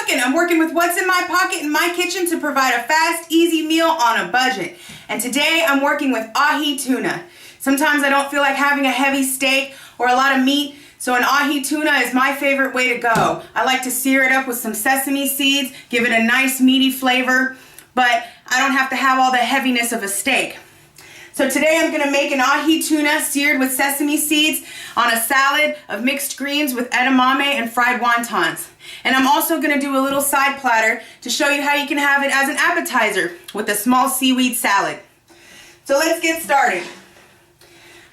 cooking. I'm working with what's in my pocket in my kitchen to provide a fast, easy meal on a budget. And today I'm working with ahi tuna. Sometimes I don't feel like having a heavy steak or a lot of meat, so an ahi tuna is my favorite way to go. I like to sear it up with some sesame seeds, give it a nice meaty flavor, but I don't have to have all the heaviness of a steak. So today I'm going to make an ahi tuna seared with sesame seeds on a salad of mixed greens with edamame and fried wontons. And I'm also going to do a little side platter to show you how you can have it as an appetizer with a small seaweed salad. So let's get started.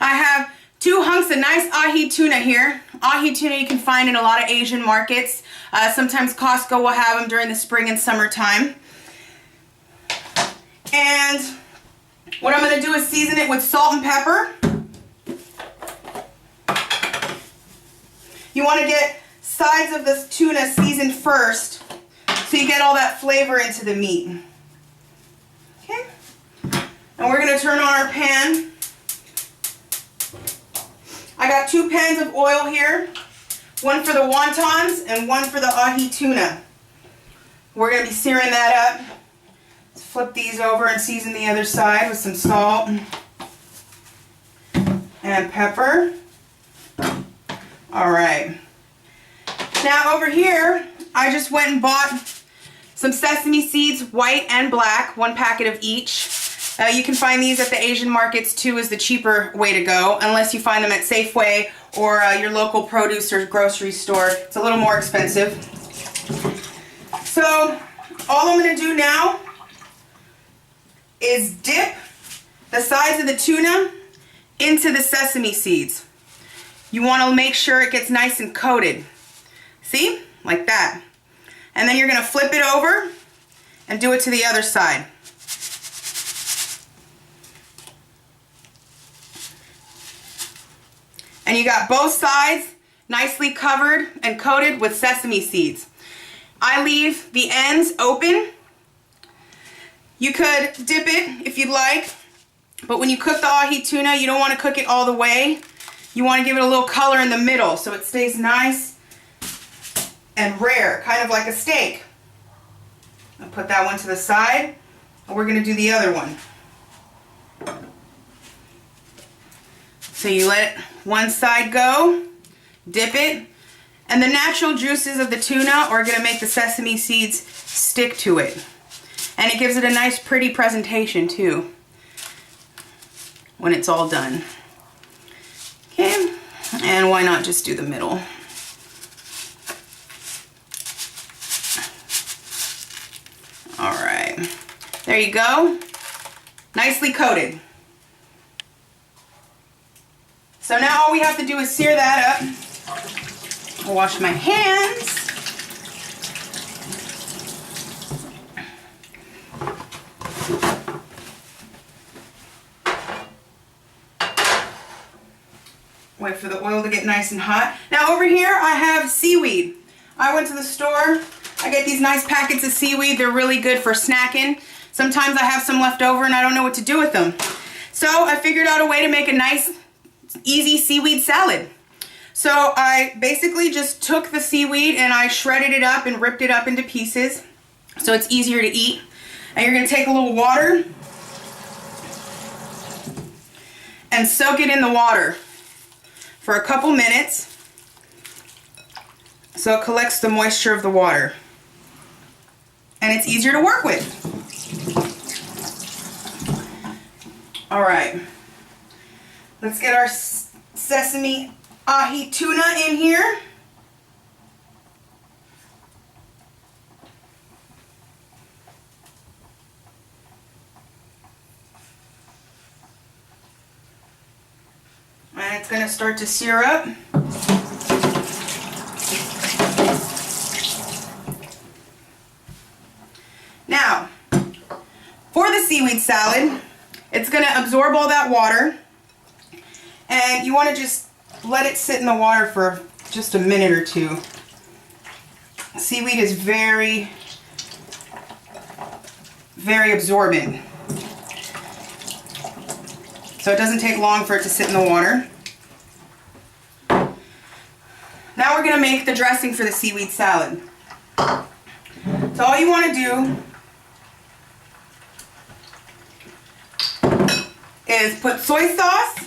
I have 2 hunks of nice ahi tuna here. Ahi tuna you can find in a lot of Asian markets. Sometimes Costco will have them during the spring and summertime. And what I'm going to do is season it with salt and pepper. You want to get sides of this tuna seasoned first so you get all that flavor into the meat. Okay? And we're going to turn on our pan. I got 2 pans of oil here, one for the wontons and one for the ahi tuna. We're going to be searing that up. Let's flip these over and season the other side with some salt and pepper. All right. Now over here, I just went and bought some sesame seeds, white and black, 1 packet of each. You can find these at the Asian markets too, is the cheaper way to go, unless you find them at Safeway or your local produce or grocery store. It's a little more expensive. So all I'm going to do now is dip the sides of the tuna into the sesame seeds. You want to make sure it gets nice and coated. See? Like that. And then you're going to flip it over and do it to the other side. And you got both sides nicely covered and coated with sesame seeds. I leave the ends open. You could dip it if you'd like, but when you cook the ahi tuna, you don't want to cook it all the way. You want to give it a little color in the middle so it stays nice and rare, kind of like a steak. I'll put that one to the side, and we're going to do the other one. So you let one side go, dip it, and the natural juices of the tuna are going to make the sesame seeds stick to it. And it gives it a nice pretty presentation too when it's all done. Okay, and why not just do the middle? All right, there you go, nicely coated. So now all we have to do is sear that up. I'll wash my hands. Wait for the oil to get nice and hot. Now over here I have seaweed. I went to the store. I get these nice packets of seaweed. They're really good for snacking. Sometimes I have some left over and I don't know what to do with them. So I figured out a way to make a nice, easy seaweed salad. So I basically just took the seaweed and I shredded it up and ripped it up into pieces so it's easier to eat. And you're going to take a little water and soak it in the water for a couple minutes so it collects the moisture of the water. And it's easier to work with. All right. Let's get our sesame ahi tuna in here. And it's going to start to sear up. Now, for the seaweed salad, it's going to absorb all that water. And you want to just let it sit in the water for just a minute or two. Seaweed is very, very absorbent. So it doesn't take long for it to sit in the water. Now we're going to make the dressing for the seaweed salad. So all you want to do is put soy sauce,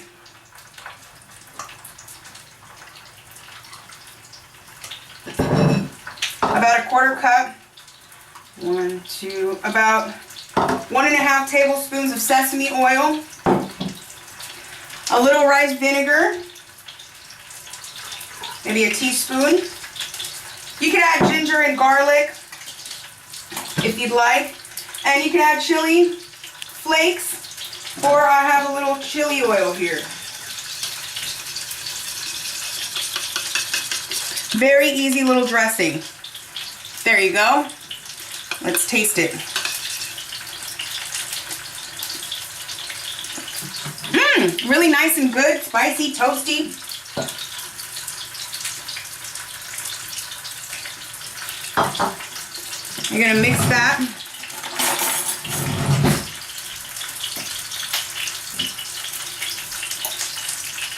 about a 1/4 cup, about 1½ tablespoons of sesame oil, a little rice vinegar, maybe a teaspoon. You can add ginger and garlic if you'd like, and you can add chili flakes, or I have a little chili oil here. Very easy little dressing. There you go. Let's taste it. Really nice and good, spicy, toasty. You're gonna mix that.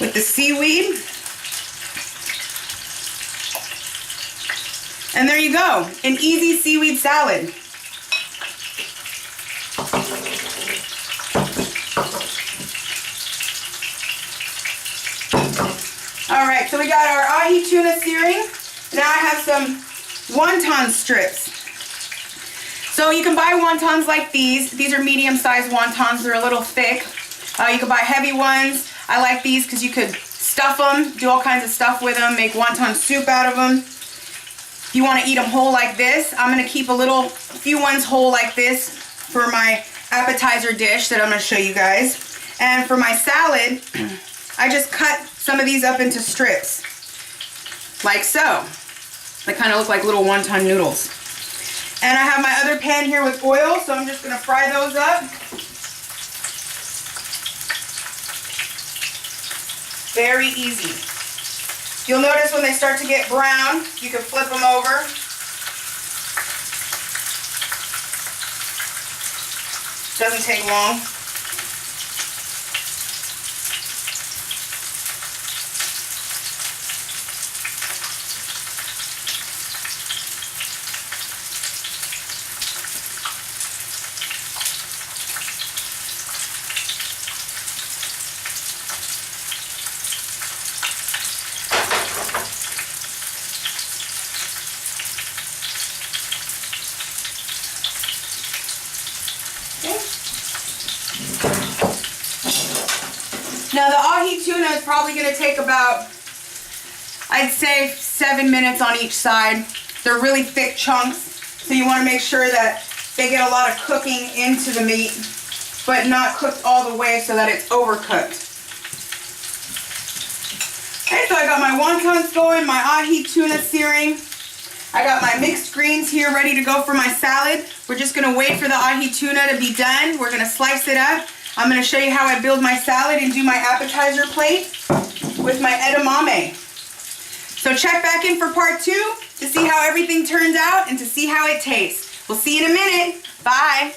With the seaweed. And there you go, an easy seaweed salad. All right, so we got our ahi tuna searing. Now I have some wonton strips. So you can buy wontons like these. These are medium-sized wontons. They're a little thick. You can buy heavy ones. I like these because you could stuff them, do all kinds of stuff with them, make wonton soup out of them. If you want to eat them whole like this, I'm going to keep a few ones whole like this for my appetizer dish that I'm going to show you guys. And for my salad, I just cut some of these up into strips, like so. They kind of look like little wonton noodles. And I have my other pan here with oil, so I'm just going to fry those up. Very easy. You'll notice when they start to get brown, you can flip them over. Doesn't take long. Now the ahi tuna is probably going to take about, I'd say 7 minutes on each side. They're really thick chunks, so you want to make sure that they get a lot of cooking into the meat, but not cooked all the way so that it's overcooked. Okay, so I got my wontons going, my ahi tuna searing. I got my mixed greens here ready to go for my salad. We're just going to wait for the ahi tuna to be done. We're going to slice it up. I'm going to show you how I build my salad and do my appetizer plate with my edamame. So check back in for part 2 to see how everything turns out and to see how it tastes. We'll see you in a minute. Bye.